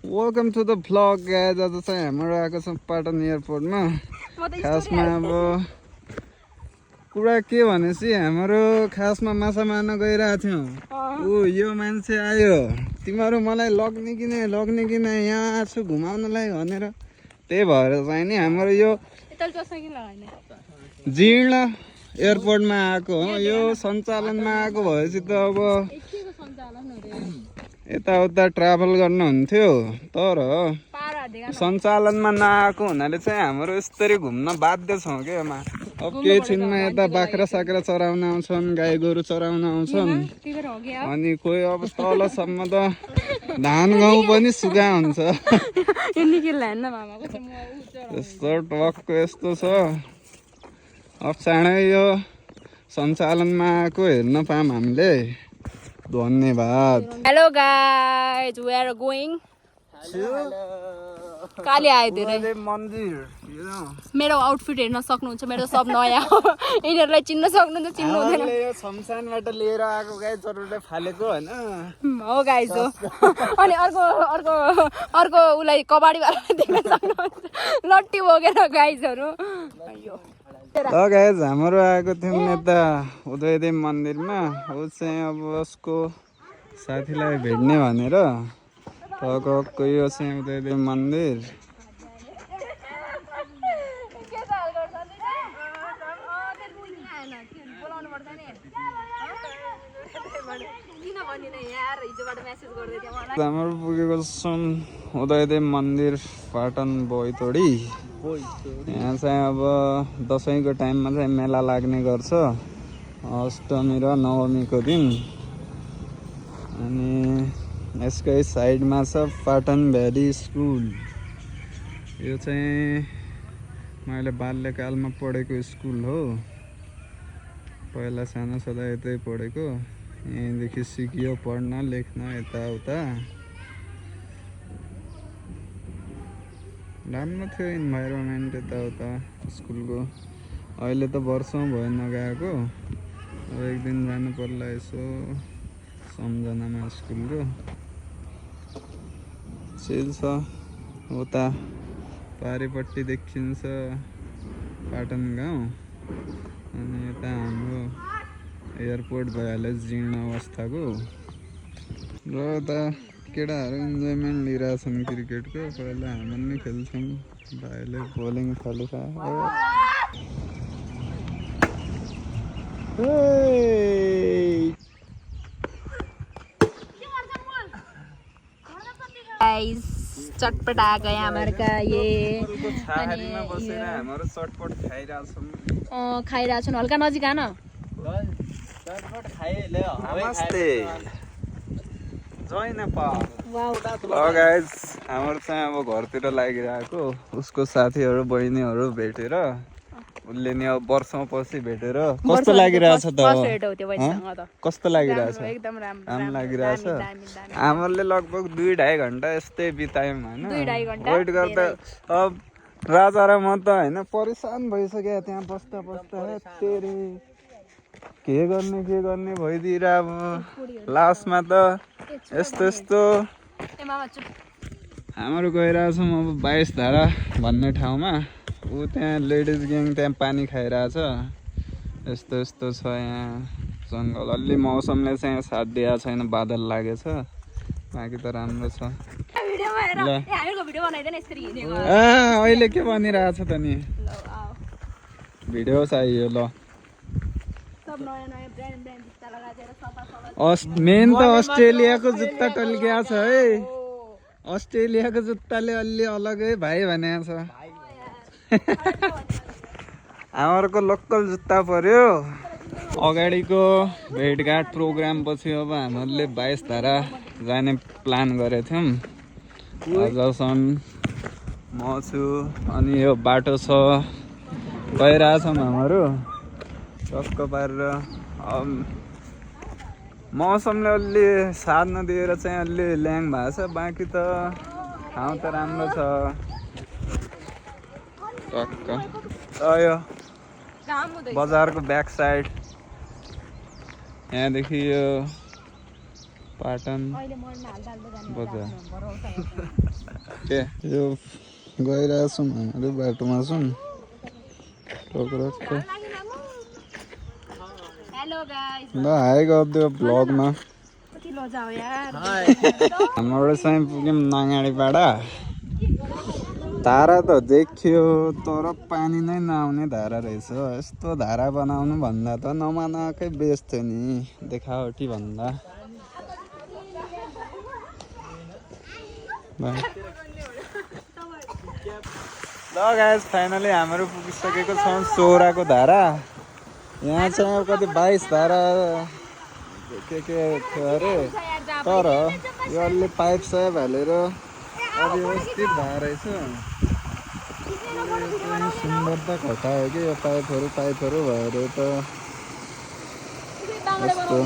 Welcome to the vlog guys. आज चाहिँ हाम्रो आएको छ पाटन एयरपोर्टमा। खासमा अब कुरा के भनेपछि हाम्रो खासमा माछा मार्न गइरहेको थियौँ। यो मान्छे आयो, तिमीहरू मलाई लग्ने कि नै यहाँ छु घुमाउनलाई भनेर। त्यही भएर चाहिँ नि हाम्रो यो जीर्ण एयरपोर्टमा आएको हो। यो सञ्चालनमा आएको भएपछि त अब यताउता ट्राभल गर्नुहुन्थ्यो, तर सञ्चालनमा नआएको हुनाले चाहिँ हाम्रो यसरी घुम्न बाध्य छौँ क्या यसमा। अब केही छिनमा यता बाख्रा साख्रा चराउन आउँछन्, गाई गोरु चराउन आउँछन्, अनि कोही अब तलसम्म त धान गहुँ पनि सुगा हुन्छ। यस्तो टक्क यस्तो छ। अब चाँडै यो सञ्चालनमा आएको हेर्न पाऊँ हामीले। धन्यवाद। Hello guys, we are going Kali आयो धेरै मन्दिर। मेरो आउटफिट हेर्न सक्नुहुन्छ, मेरो सब नयाँ हो। यिनीहरूलाई चिन्न सक्नुहुन्छ, चिन्नु हुँदैन। यो शमशानबाट लिएर आएको गाइजहरूले फालेको हैन हो गाइज हो। अनि अर्को अर्को अर्को उसलाई कबाडीवाला देख्न सक्नुहुन्छ, लट्ठी बोकेर गाइजहरू। ल गाइज हाम्रो आएको थियौँ यता उदयदेव मन्दिरमा। ऊ चाहिँ अब उसको साथीलाई भेट्ने भनेर टक्क यो चाहिँ उदयदेव मन्दिर। हाम्रो पुगेको छौँ उदयदेव मन्दिर पाटन बोइतोडी। यहाँ चाहिँ अब दसैँको टाइममा चाहिँ मेला लाग्ने गर्छ, अष्टमी र नवमीको दिन। अनि यसकै साइडमा छ पाटन भ्याली स्कुल। यो चाहिँ मैले बाल्यकालमा पढेको स्कुल हो। पहिला सानो छँदा यतै पढेको। यहीँदेखि सिकियो पढ्न लेख्न यताउता। राम्रो थियो इन्भाइरोमेन्ट यताउता स्कुलको। अहिले त वर्षौँ भयो नगएको। अब एक दिन जानु पर्ला यसो सम्झनामा स्कुलको। चिल छ। उता पारिपट्टि देखिन्छ पाटन गाउँ, अनि यता हाम्रो एयरपोर्ट भइहाल्यो जीर्ण अवस्थाको। र यता केटाहरू इन्जोयमेन्ट लिइरहेछन् क्रिकेटको। पहिला हामी पनि खेल्छौँ, भाइले बोलिङ थालेछ। गाइस चटपट आ गया हमारे का ये। छाहारीमा बसेर हाम्रो चटपट खाइरहेछौँ। खाइरहेछौँ, हल्का नजिक आन। नमस्ते, जय नेपाल। गाइज हाम्रो चाहिँ अब घरतिर लागिरहेको। उसको साथीहरू बहिनीहरू भेटेर, उसले नि अब वर्षौँ पछि भेटेर कस्तो लागिरहेछ त? कस्तो लागिरहेछ? एकदम राम्रो लागिरहेछ। हामीहरूले लगभग 2-2.5 घन्टा यस्तै बितायौँ होइन। वेट गर्दा अब राजा र म त होइन परेसान भइसक्यो त्यहाँ बस्दा बस्दा। के गर्ने भइदिएर अब लास्टमा त यस्तो हाम्रो गइरहेछौँ अब 22 धारा भन्ने ठाउँमा। ऊ त्यहाँ लेडिज ग्याङ त्यहाँ पानी खाइरहेछ। यस्तो छ यहाँ जङ्गल। अलि मौसमले चाहिँ साथ दिएको छैन, बादल लागेछ। बाँकी त राम्रो छ। अहिले के भनिरहेछ त नि? भिडियो चाहियो। ल मेन त अस्ट्रेलियाको जुत्ता टल्किया छ है। अस्ट्रेलियाको जुत्ताले अलि अलगै भाइ भनेको छ। हाम्रो लोकल जुत्ता पर्यो। अगाडिको भेटघाट प्रोग्राम पछि अब हामीहरूले 22 धारा जाने प्लान गरेको थियौँ। अझसम्म म छु, अनि यो बाटो छ गइरहेछौँ हाम्रो टक्क पारेर। मौसमले अलि साथ नदिएर चाहिँ अलि ल्याङ भएको छ। बाँकी त ठाउँ त राम्रो छ टक्क। यो बजारको ब्याक साइड, यहाँदेखि यो पाटन अहिले मर्न हाल्दा जाने बजार भराउँछ के यो गइरहेको छौँ हाम्रो बाटोमा छौँ हेलो गाइस ल हाई गरिदियो भ्लगमा कति लजा हो यार हाम्रो चाहिँ पुग्यौँ नागाडीपाडा धारा त देखियो तर पानी नै नआउने धारा रहेछ यस्तो धारा बनाउनु भन्दा त नबनाएकै बेस्ट थियो नि देखावटी भन्दा ल गाइस फाइनली हाम्रो पुगिसकेको छौँ सोराको धारा यहाँ चाहिँ अब कति 22 धारा के थियो अरे तर यो अलि पाइप साइप हालेर अव्यवस्थित भएको रहेछ सुन्दरता घटायो कि यो पाइपहरू भएर त यस्तो